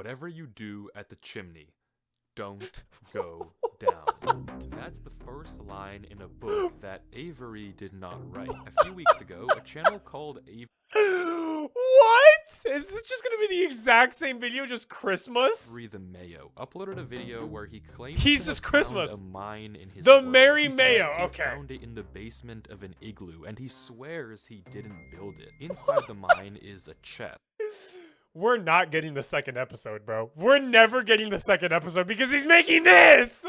Whatever you do at the chimney, don't go down. That's the first line in a book that Avery did not write. A few weeks ago, a channel called Avery... What? Is this just gonna be the exact same video, just Christmas? the Mayo uploaded a video where he claims He's to just have Christmas. found a mine in his The world. Merry He Mayo, says he okay. found it in the basement of an igloo, and he swears he didn't build it. Inside the mine is a chest. We're not getting the second episode, bro. We're never getting the second episode because he's making this!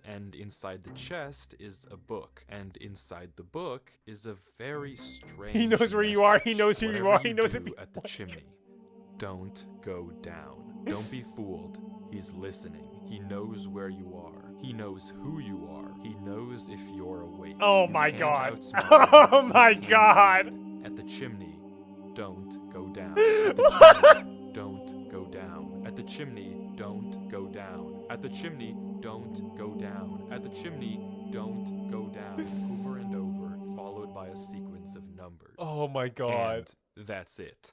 And inside the chest is a book, and inside the book is a very strange He knows where you are, he message. knows who you Whatever are, he knows if do you at the want. chimney. Don't go down. Don't be fooled. He's listening. He knows where you are. He knows who you are. He knows if you're awake. Oh You my can't god. outsmart Oh him. my You can't god. at the chimney, don't go down. At the chimney, don't go down. At the chimney, don't go down. At the chimney, don't go down. At the chimney, don't go down. Over and over, followed by a sequence of numbers. Oh my god. And that's it.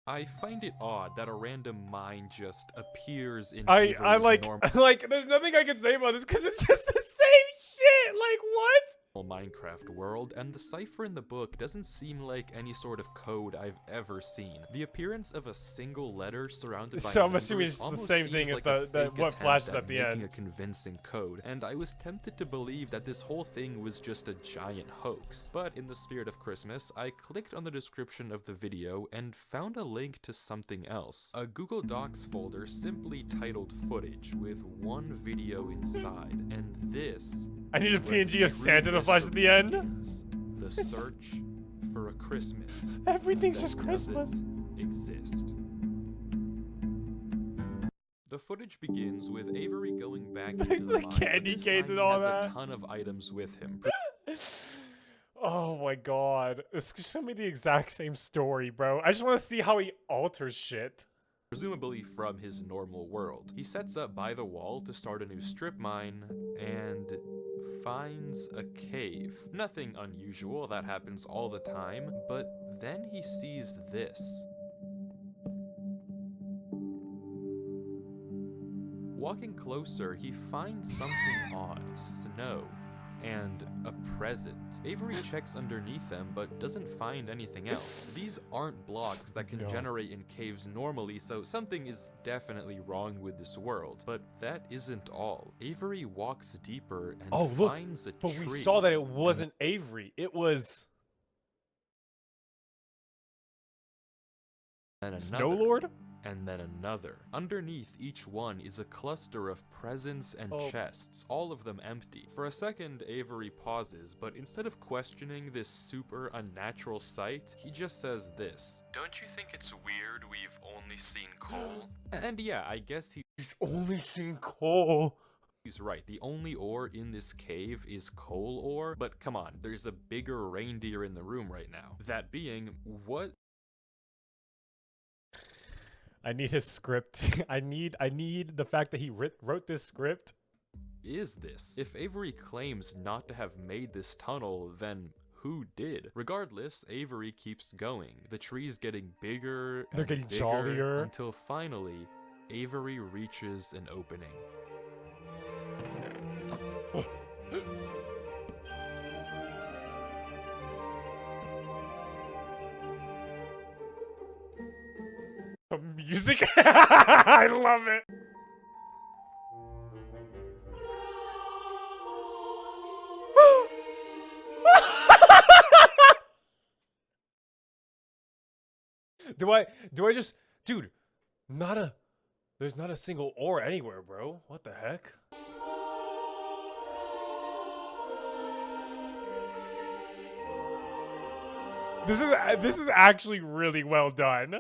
I find it odd that a random mine just appears in I Avery's like normal like there's nothing I can say about this because it's just the same shit. Like what? Minecraft world, and the cipher in the book doesn't seem like any sort of code I've ever seen. The appearance of a single letter surrounded by So I'm numbers assuming it's the almost same seems thing as like a the fake what attempt flashes at the making end. a convincing code, and I was tempted to believe that this whole thing was just a giant hoax. But in the spirit of Christmas, I clicked on the description of the video and found a link to something else. A Google Docs folder simply titled footage with one video inside, and this I need a is where PNG the of true Santa to flash at the mystery end. begins. The search for a Christmas. Everything's that just Christmas. doesn't exist. The footage begins with Avery going back into the The mine, candy but this canes time and all has that. a ton of items with him. Oh my god. It's just gonna be the exact same story, bro. I just want to see how he alters shit. Presumably from his normal world. He sets up by the wall to start a new strip mine and finds a cave. Nothing unusual, that happens all the time, but then he sees this. Walking closer, he finds something odd. Snow. And a present. Avery checks underneath them, but doesn't find anything else. These aren't blocks that can generate in caves normally, so something is definitely wrong with this world. But that isn't all. Avery walks deeper and finds a tree. But we saw that it wasn't Avery. It was And Snow Lord? And then another. Underneath each one is a cluster of presents and Oh. chests, all of them empty. For a second, Avery pauses, but instead of questioning this super unnatural sight, he just says this. Don't you think it's weird we've only seen coal? And yeah, I guess He's only seen coal. he's right. The only ore in this cave is coal ore, but come on, there's a bigger reindeer in the room right now. That being, what I need his script. I need the fact that he wrote this script. is this? If Avery claims not to have made this tunnel, then who did? Regardless, Avery keeps going. The tree's getting bigger They're and getting bigger jollier. until finally, Avery reaches an opening. The music. I love it. Do I just, dude, there's not a single ore anywhere, bro. What the heck? This is actually really well done.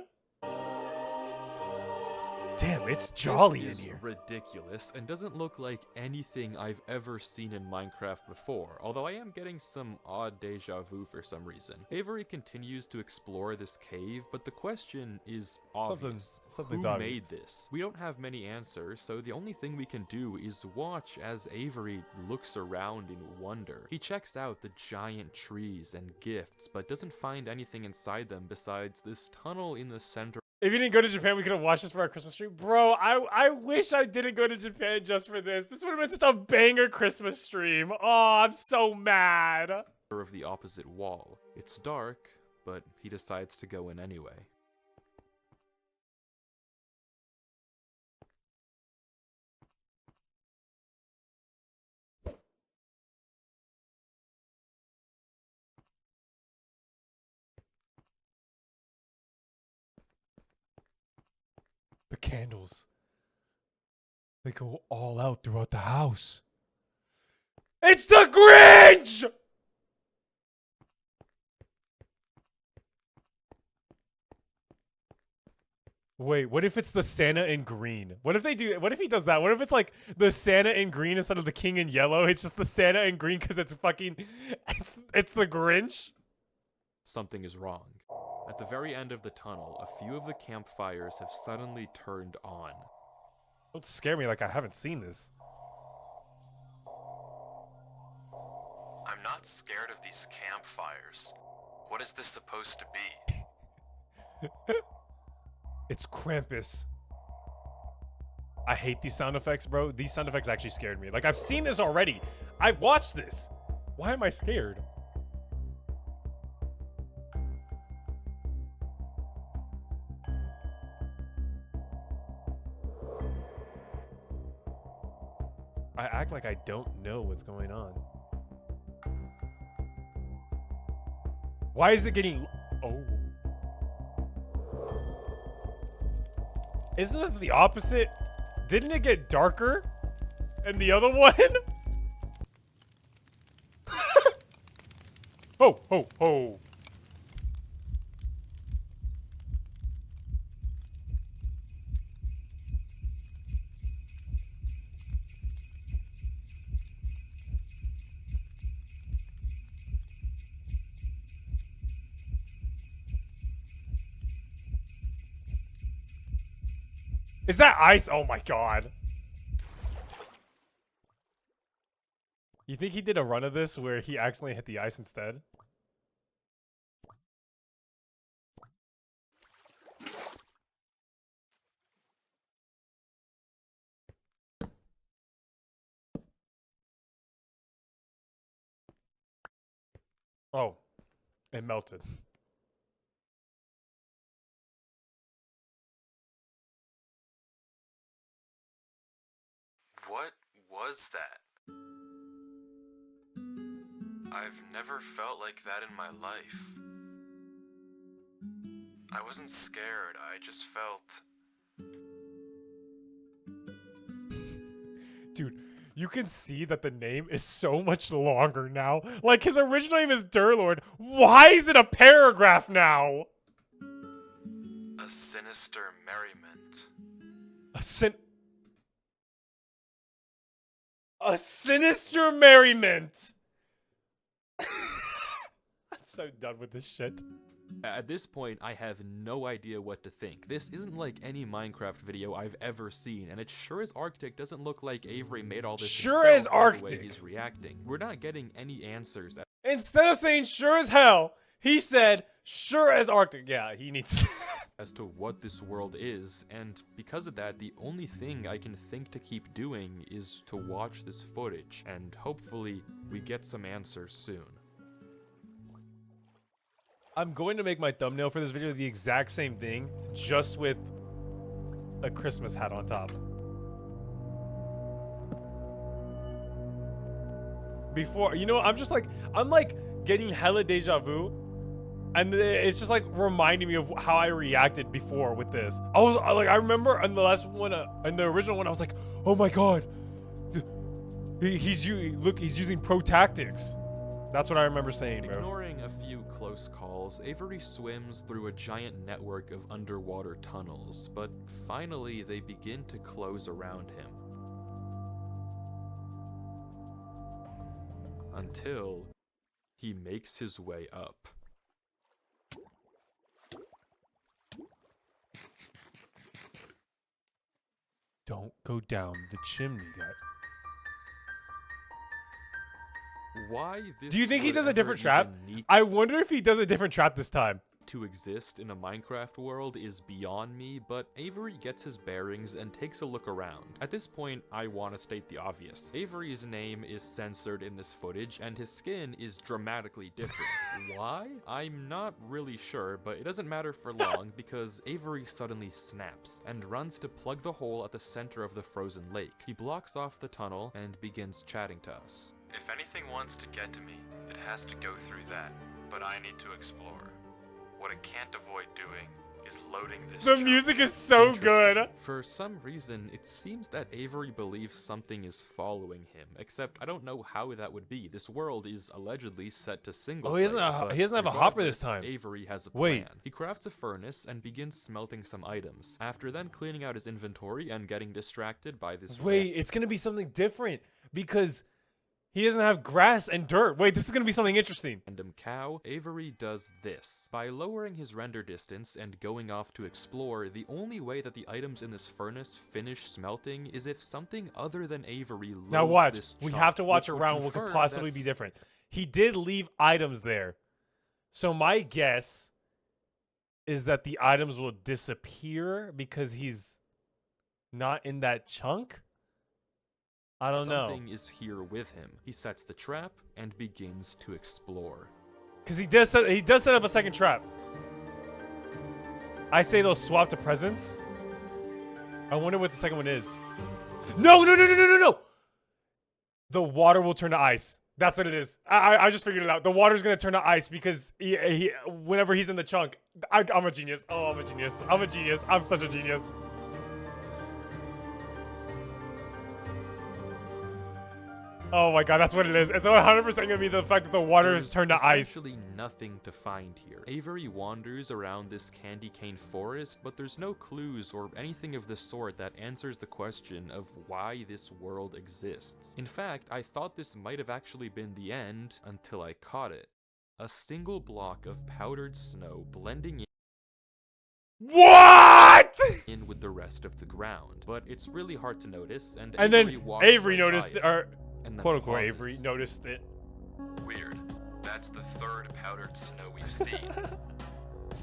Damn, it's jolly in This is here. ridiculous and doesn't look like anything I've ever seen in Minecraft before, although I am getting some odd deja vu for some reason. Avery continues to explore this cave, but the question is obvious. Something's Who obvious. made this? We don't have many answers, so the only thing we can do is watch as Avery looks around in wonder. He checks out the giant trees and gifts, but doesn't find anything inside them besides this tunnel in the center. If you didn't go to Japan, we could have watched this for our Christmas stream. Bro, I wish I didn't go to Japan just for this. This would have been such a banger Christmas stream. Oh, I'm so mad. Of the opposite wall. It's dark, but he decides to go in anyway. The candles. They go all out throughout the house. It's the Grinch! Wait, what if it's the Santa in green? What if he does that? What if it's like the Santa in green instead of the king in yellow? It's just the Santa in green because it's fucking, it's the Grinch? Something is wrong. At the very end of the tunnel, a few of the campfires have suddenly turned on. Don't scare me like I haven't seen this. I'm not scared of these campfires. What is this supposed to be? It's Krampus. I hate these sound effects, bro. These sound effects actually scared me. Like, I've seen this already. I've watched this. Why am I scared? I act like I don't know what's going on. Why is it getting... Oh. Isn't it the opposite? Didn't it get darker in the other one? Ho, ho, ho. Is that ice? Oh my god. You think he did a run of this where he accidentally hit the ice instead? Oh, it melted. What was that? I've never felt like that in my life. I wasn't scared, I just felt... Dude, you can see that the name is so much longer now. Like, his original name is Durlord. Why is it a paragraph now? A sinister merriment. A sinister merriment. I'm so done with this shit. At this point, I have no idea what to think. This isn't like any Minecraft video I've ever seen, and it sure as Arctic doesn't look like Avery made all this sure himself as by the way Arctic. he's reacting. We're not getting any answers. Instead of saying sure as hell, he said sure as Arctic. Yeah, he needs as to what this world is, and because of that, the only thing I can think to keep doing is to watch this footage, and hopefully we get some answers soon. I'm going to make my thumbnail for this video the exact same thing, just with a Christmas hat on top. Before, you know, I'm like getting hella deja vu, and it's just like reminding me of how I reacted before with this. I remember in the last one, in the original one, I was like, oh my god, he's using pro tactics. That's what I remember saying, bro. Ignoring a few close calls, Avery swims through a giant network of underwater tunnels, but finally they begin to close around him. Until he makes his way up. Don't go down the chimney, guys. Why this? Do you think he does a would different ever trap? even need- I wonder if he does a different trap this time. to exist in a Minecraft world is beyond me, but Avery gets his bearings and takes a look around. At this point, I want to state the obvious. Avery's name is censored in this footage, and his skin is dramatically different. Why? I'm not really sure, but it doesn't matter for long because Avery suddenly snaps and runs to plug the hole at the center of the frozen lake. He blocks off the tunnel and begins chatting to us. If anything wants to get to me, it has to go through that, but I need to explore. What it can't avoid doing is loading this. The music is so good. For some reason, it seems that Avery believes something is following him, except I don't know how that would be. This world is allegedly set to single player. He doesn't have a hopper this time. Avery has a plan. He crafts a furnace and begins smelting some items, after then cleaning out his inventory and getting distracted by this. It's gonna be something different because he doesn't have grass and dirt. This is gonna be something interesting. Random cow. Avery does this. By lowering his render distance and going off to explore, the only way that the items in this furnace finish smelting is if something other than Avery loads Now watch. this We chunk, have to watch which would around what could confirm possibly be different. He did leave items there. So my guess is that the items will disappear because he's not in that chunk? I don't know. Something is here with him. He sets the trap and begins to explore. Because he does set up a second trap. I say they'll swap to presents. I wonder what the second one is. No. The water will turn to ice. That's what it is. I just figured it out. The water's going to turn to ice because whenever he's in the chunk. I'm a genius. Oh, I'm a genius. I'm such a genius. Oh my god, that's what it is. It's 100% gonna be the fact that the water has turned to ice. There's essentially nothing to find here. Avery wanders around this candy cane forest, but there's no clues or anything of the sort that answers the question of why this world exists. In fact, I thought this might have actually been the end until I caught it. A single block of powdered snow blending in. What? In with the rest of the ground, but it's really hard to notice, and then Avery right noticed it, or and quote unquote Avery noticed it. Weird. That's the third powdered snow we've seen.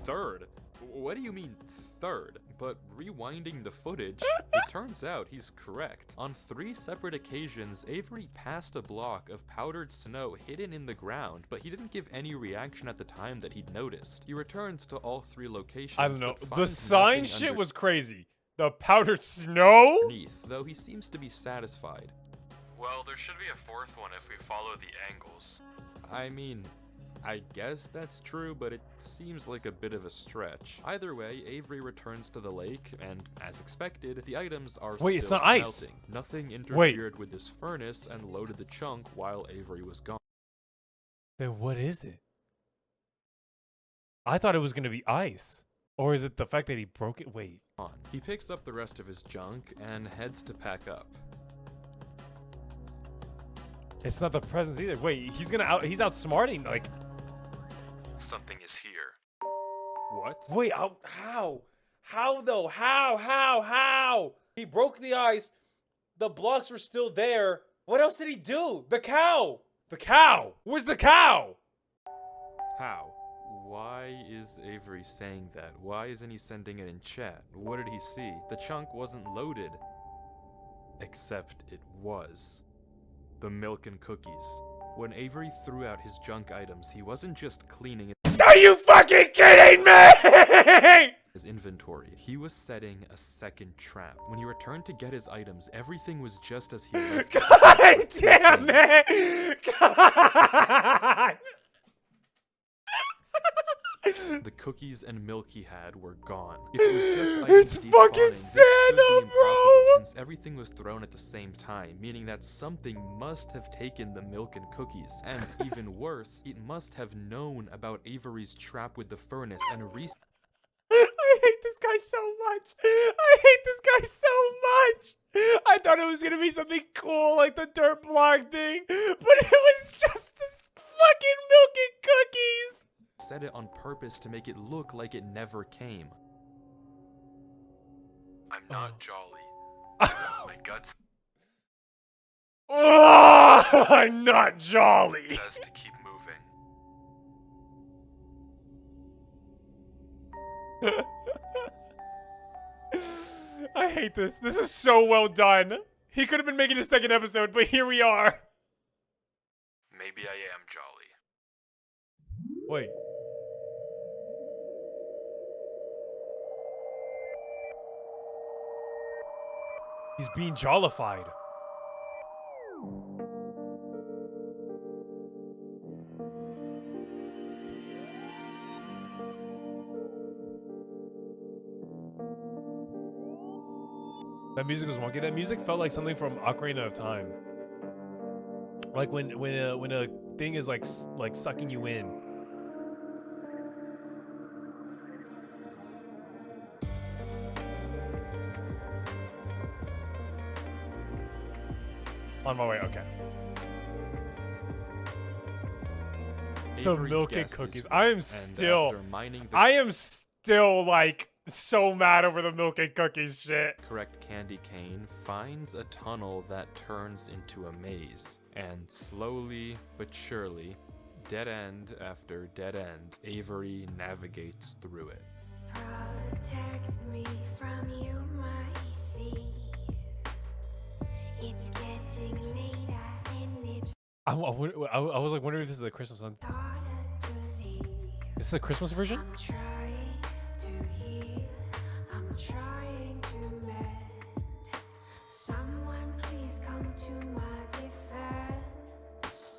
Third? What do you mean third? But rewinding the footage, it turns out he's correct. On 3 separate occasions, Avery passed a block of powdered snow hidden in the ground, but he didn't give any reaction at the time that he'd noticed. He returns to all 3 locations. I don't know. The sign shit was crazy. The powdered snow? Underneath, though he seems to be satisfied. Well, there should be a 4th one if we follow the angles. I mean, I guess that's true, but it seems like a bit of a stretch. Either way, Avery returns to the lake, and as expected, the items are still it's not smelting. ice. Nothing interfered with this furnace and loaded the chunk while Avery was gone. Then what is it? I thought it was gonna be ice. Or is it the fact that he broke it? Wait. He picks up the rest of his junk and heads to pack up. It's not the presents either. Wait, he's outsmarting, like. Something is here. What? Wait, how? How though? How? He broke the ice. The blocks were still there. What else did he do? The cow! The cow! Where's the cow? How? Why is Avery saying that? Why isn't he sending it in chat? What did he see? The chunk wasn't loaded. Except it was. The milk and cookies. When Avery threw out his junk items, he wasn't just cleaning it. Are you fucking kidding me? His inventory. He was setting a second trap. When he returned to get his items, everything was just as he left it. God damn it! God! The cookies and milk he had were gone. If it was just items It's fucking this should be Santa, impossible bro! since everything was thrown at the same time, meaning that something must have taken the milk and cookies. And even worse, it must have known about Avery's trap with the furnace and I hate this guy so much. I thought it was gonna be something cool like the dirt block thing, but it was just this fucking milk and cookies. set it on purpose to make it look like it never came. I'm not jolly. My guts I'm not jolly. says to keep moving. I hate this. This is so well done. He could have been making a second episode, but here we are. Maybe I am jolly. Wait. He's being jollified. That music was wonky. That music felt like something from Ocarina of Time. Like when a thing is like sucking you in. On my way, okay. The Avery's milk and guess is cookies. right, I am and still after mining the like so mad over the milk and cookies shit. correct candy cane finds a tunnel that turns into a maze, and slowly but surely, dead end after dead end, Avery navigates through it. Protect me from you, my thief. It's getting later and it's I was like wondering if this is a Christmas one. harder to leave. This is a Christmas version? I'm trying to heal. I'm trying to mend. Someone please come to my defense.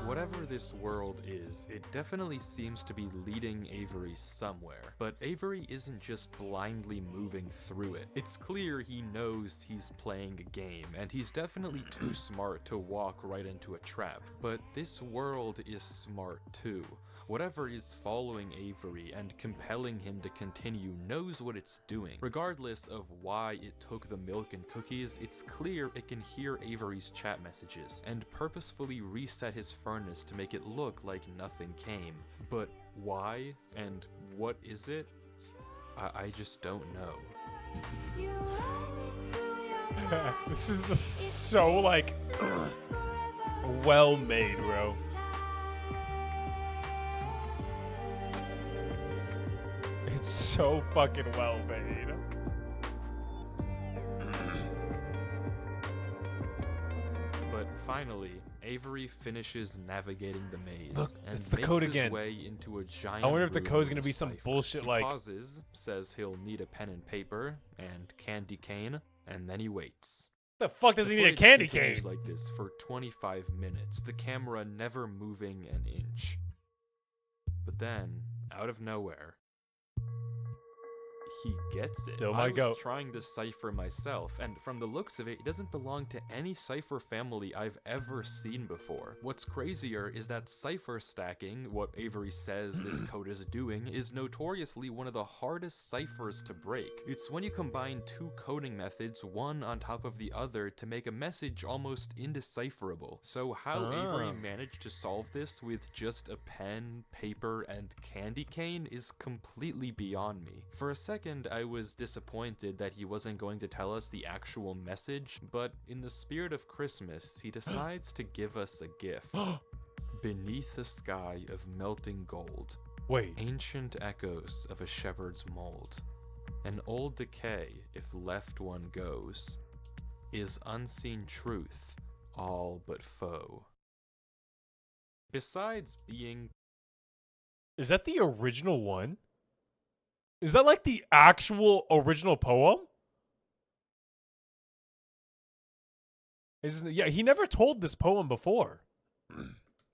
Whatever this world is, it definitely seems to be leading Avery somewhere. But Avery isn't just blindly moving through it. It's clear he knows he's playing a game, and he's definitely too smart to walk right into a trap. But this world is smart too. Whatever is following Avery and compelling him to continue knows what it's doing. Regardless of why it took the milk and cookies, it's clear it can hear Avery's chat messages and purposefully reset his furnace to make it look like nothing came. But why and what is it? I just don't know. You run it through your This is so like well made, bro. It's so fucking well made. But finally, Avery finishes navigating the maze Look, and it's the makes code his again. way into a giant I wonder if the room code's with gonna a be some cipher. bullshit He like- pauses, says he'll need a pen and paper and candy cane, and then he waits. The fuck does The he need a footage candy continues cane? like this for 25 minutes, the camera never moving an inch. But then, out of nowhere, he gets it. Still I my was goat. trying this cipher myself, and from the looks of it, it doesn't belong to any cipher family I've ever seen before. What's crazier is that cipher stacking, what Avery says this code is doing, is notoriously one of the hardest ciphers to break. It's when you combine two coding methods, one on top of the other, to make a message almost indecipherable. So how Avery managed to solve this with just a pen, paper, and candy cane is completely beyond me. For a second, I was disappointed that he wasn't going to tell us the actual message, but in the spirit of Christmas, he decides to give us a gift. Beneath a sky of melting gold, Wait. ancient echoes of a shepherd's mold, an old decay if left one goes, is unseen truth all but foe. Besides being Is that the original one? Is that like the actual original poem? Yeah, he never told this poem before.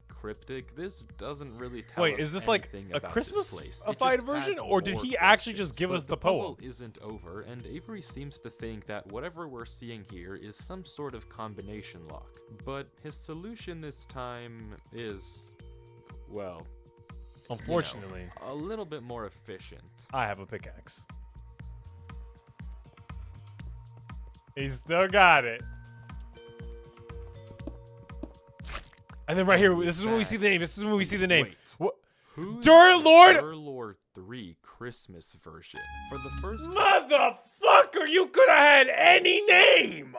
cryptic, this doesn't really tell Wait, us is this like anything a about Christmas this place. ified It just version, adds or did more he actually just questions, give but us the puzzle poem? isn't over, and Avery seems to think that whatever we're seeing here is some sort of combination lock. But his solution this time is, well, Unfortunately, a little bit more efficient. I have a pickaxe. He still got it. And then right here, this is when we see the name. This is when we see the name. Wait. What? Who's Durlord? the Durlord 3 Christmas version? For the first Motherfucker, you could have had any name.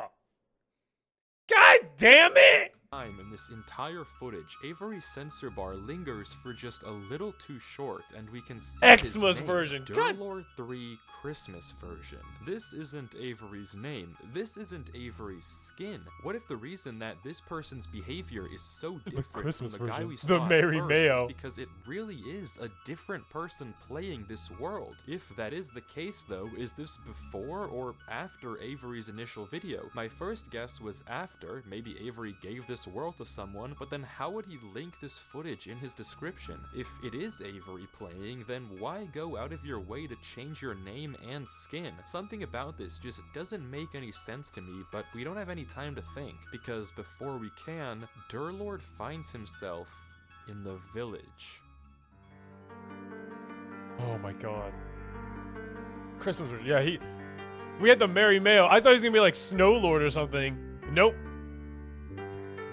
God damn it. time in this entire footage, Avery's censor bar lingers for just a little too short, and we can see Xmas his name, version. God. Durlord 3 Christmas version. This isn't Avery's name. This isn't Avery's skin. What if the reason that this person's behavior is so different Christmas from the guy version. we The saw at Mary first Mayo. is because it really is a different person playing this world? If that is the case though, is this before or after Avery's initial video? My first guess was after. Maybe Avery gave this world to someone, but then how would he link this footage in his description? If it is Avery playing, then why go out of your way to change your name and skin? Something about this just doesn't make any sense to me, but we don't have any time to think, because before we can, Durlord finds himself in the village. Oh my god. Christmas version. Yeah, we had the Mary Mayo. I thought he was gonna be like Snow Lord or something. Nope.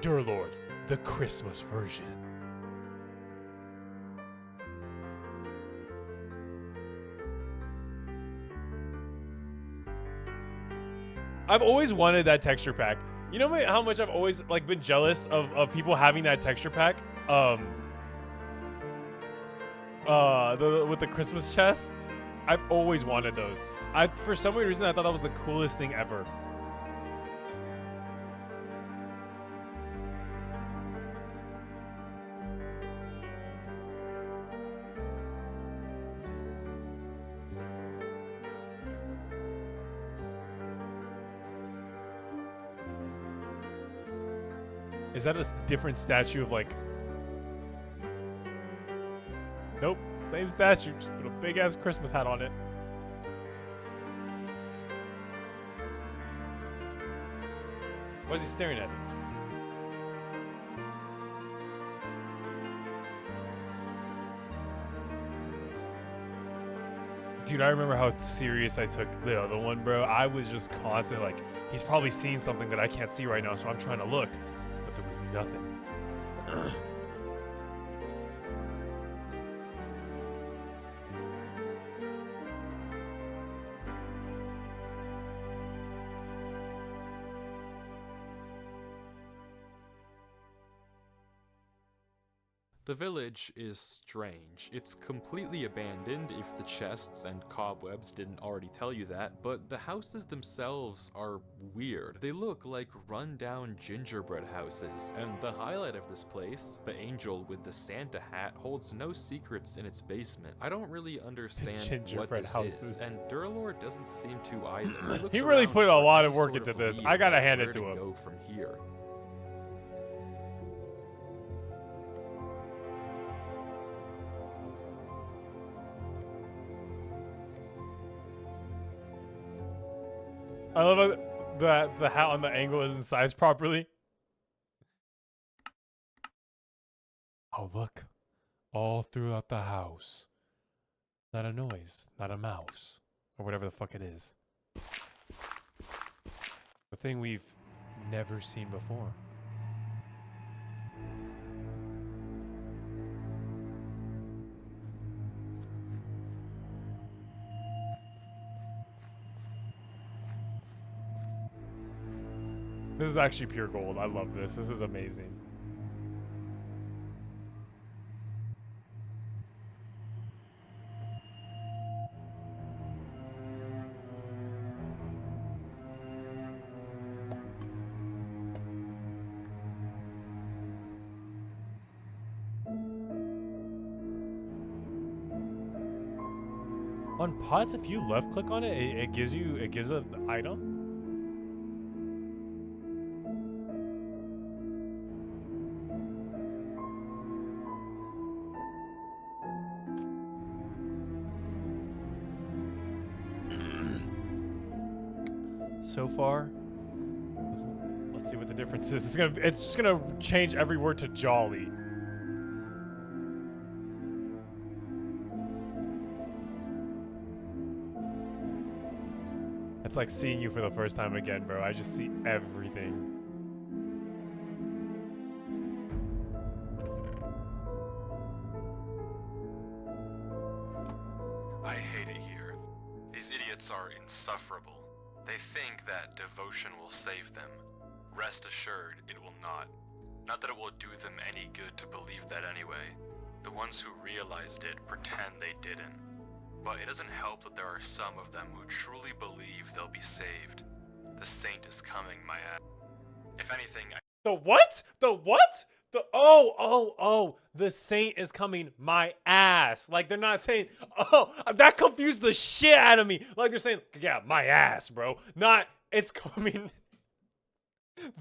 Durlord, the Christmas version. I've always wanted that texture pack. You know how much I've always like been jealous of people having that texture pack? With the Christmas chests. I've always wanted those. For some weird reason I thought that was the coolest thing ever. Is that a different statue of like... Nope, same statue, just put a big ass Christmas hat on it. Why is he staring at it? Dude, I remember how serious I took the other one, bro. I was just constant like, he's probably seeing something that I can't see right now, so I'm trying to look. But there was nothing. The village is strange. It's completely abandoned if the chests and cobwebs didn't already tell you that, but the houses themselves are weird. They look like run-down gingerbread houses, and the highlight of this place, the angel with the Santa hat, holds no secrets in its basement. I don't really understand what Gingerbread this houses. is, and Durlord doesn't seem to either. He really put a lot of work into into this. I gotta hand it to him. Go from here. I love that the hat on the angle isn't sized properly. Oh, look. All throughout the house. Not a noise, not a mouse. Or whatever the fuck it is. The thing we've never seen before. This is actually pure gold. I love this. This is amazing. On pots, if you left click on it, it gives an item. So far, let's see what the difference is. It's just gonna change every word to jolly. It's like seeing you for the first time again, bro. I just see everything. I hate it here. These idiots are insufferable. They think that devotion will save them. Rest assured, it will not. Not that it will do them any good to believe that anyway. The ones who realized it pretend they didn't. But it doesn't help that there are some of them who truly believe they'll be saved. The saint is coming, my ass. If anything, The what? The what? The saint is coming my ass. Like, they're not saying, oh, that confused the shit out of me. Like, they're saying, yeah, my ass, bro. Not, it's coming.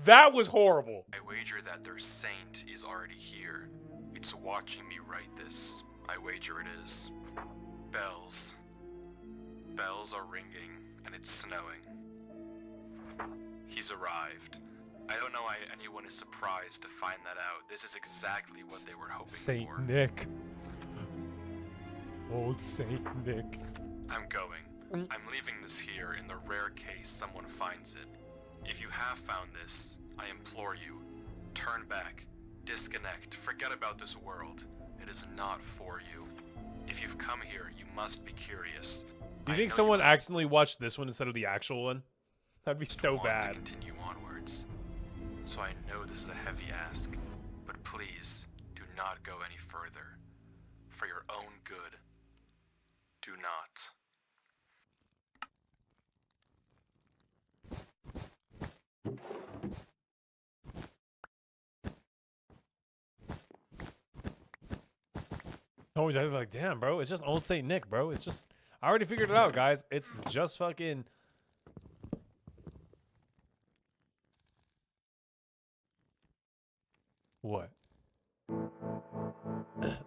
That was horrible. I wager that their saint is already here. It's watching me write this. I wager it is. Bells. Bells are ringing, and it's snowing. He's arrived. I don't know why anyone is surprised to find that out. This is exactly what they were hoping Saint for. Nick. Old Saint Nick. I'm going. I'm leaving this here in the rare case someone finds it. If you have found this, I implore you, turn back, disconnect, forget about this world. It is not for you. If you've come here, you must be curious. Do you I think know someone you accidentally watched this one instead of the actual one? That'd be so want to bad. continue onwards. So I know this is a heavy ask, but please do not go any further. For your own good, do not. Oh, I was like, damn, bro, it's just old Saint Nick, bro. It's just, I already figured it out, guys. It's just fucking. What?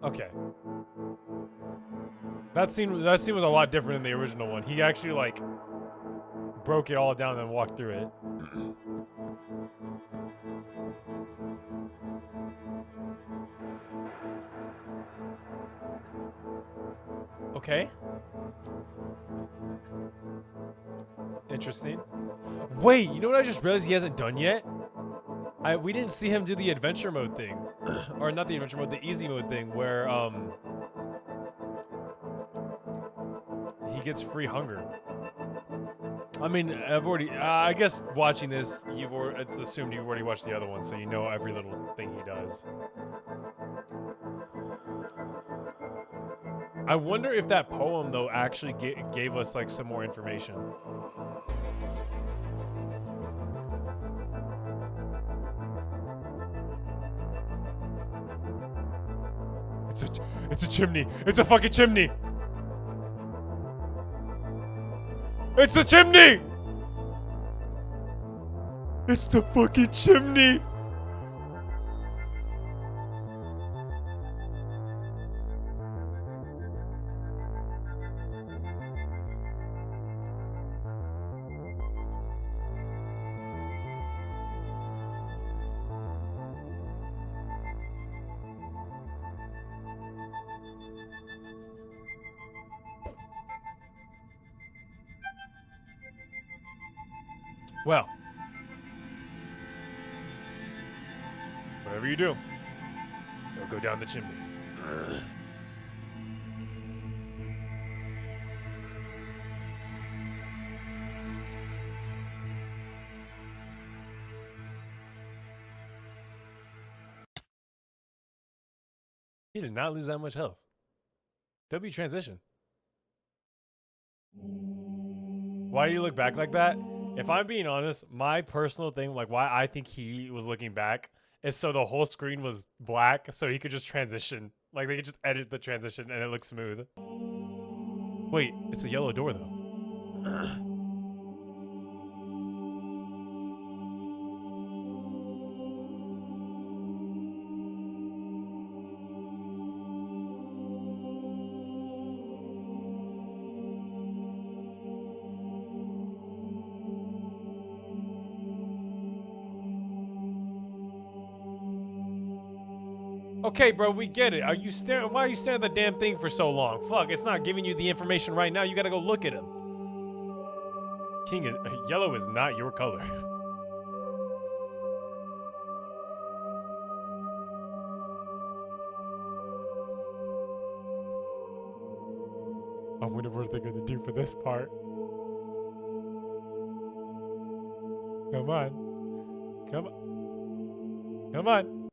Okay. That scene was a lot different than the original one. He actually like broke it all down and walked through it. Okay. Interesting. Wait, you know what I just realized he hasn't done yet? We didn't see him do the adventure mode thing. Or not the adventure mode, the easy mode thing where he gets free hunger. I mean, I've already I guess watching this, it's assumed you've already watched the other one, so you know every little thing he does. I wonder if that poem though actually gave us like some more information. It's a chimney. It's a fucking chimney. It's the chimney. It's the fucking chimney. Well, whatever you do, don't go down the chimney. He did not lose that much health. W transition. Why do you look back like that? If I'm being honest, my personal thing, like why I think he was looking back, is so the whole screen was black, so he could just transition. Like they could just edit the transition and it looks smooth. Wait, it's a yellow door though. Okay, bro, we get it. Are you staring? Why are you staring at the damn thing for so long? Fuck, it's not giving you the information right now. You gotta go look at him. King is yellow is not your color. I wonder what they're gonna do for this part. Come on. Come on. Come on.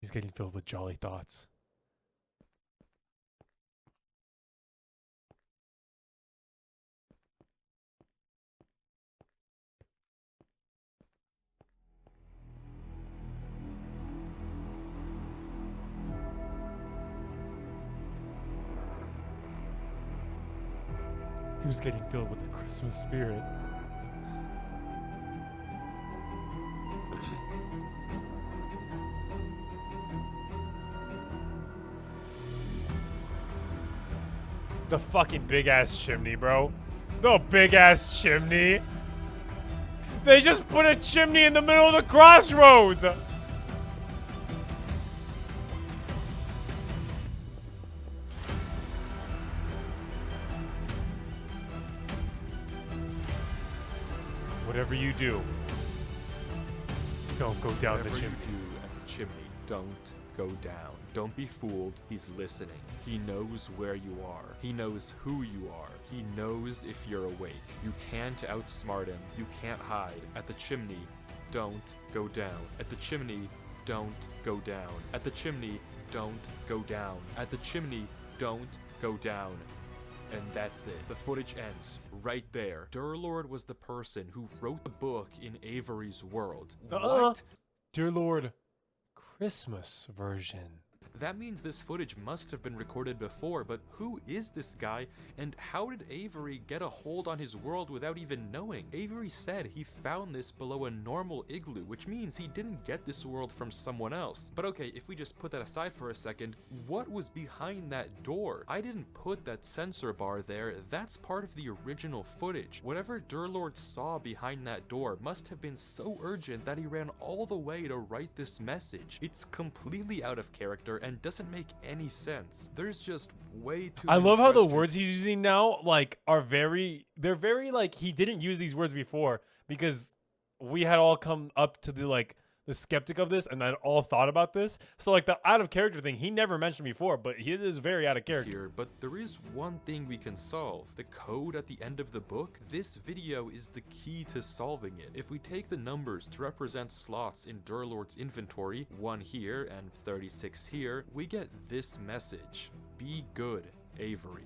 He's getting filled with jolly thoughts. He was getting filled with the Christmas spirit. The fucking big ass chimney, bro. The big ass chimney. They just put a chimney in the middle of the crossroads. Whatever you do, don't go down Whatever the chimney. you do at the chimney, don't go down. Don't be fooled. He's listening. He knows where you are. He knows who you are. He knows if you're awake. You can't outsmart him. You can't hide. At the chimney, don't go down. At the chimney, don't go down. At the chimney, don't go down. At the chimney, don't go down. And that's it. The footage ends right there. Durlord was the person who wrote the book in Avery's world. What? Dear Lord, Christmas version. That means this footage must have been recorded before, but who is this guy, and how did Avery get a hold on his world without even knowing? Avery said he found this below a normal igloo, which means he didn't get this world from someone else. But okay, if we just put that aside for a second, what was behind that door? I didn't put that sensor bar there. That's part of the original footage. Whatever Durlord saw behind that door must have been so urgent that he ran all the way to write this message. It's completely out of character and doesn't make any sense. There's just way too I many love how the questions. words he's using now, like, they're very, like, he didn't use these words before because we had all come up to the skeptic of this and I all thought about this. So, like, the out of character thing, he never mentioned before, but he is very out of character. Here, but there is one thing we can solve. The code at the end of the book. This video is the key to solving it. If we take the numbers to represent slots in Durlord's inventory, 1 here and 36 here, we get this message. Be good, Avery.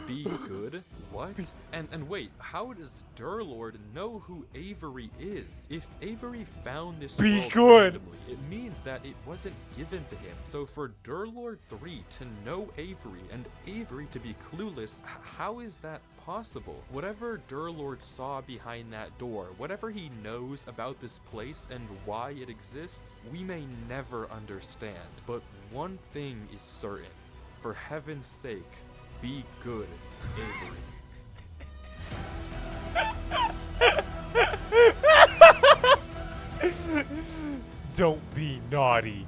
Be good? What? And wait, how does Durlord know who Avery is? If Avery found this Be world good! randomly, it means that it wasn't given to him. So for Durlord 3 to know Avery and Avery to be clueless, how is that possible? Whatever Durlord saw behind that door, whatever he knows about this place and why it exists, we may never understand. But one thing is certain. For heaven's sake, be good, Avery. Don't be naughty.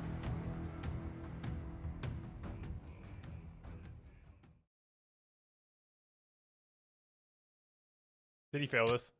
Did he fail this?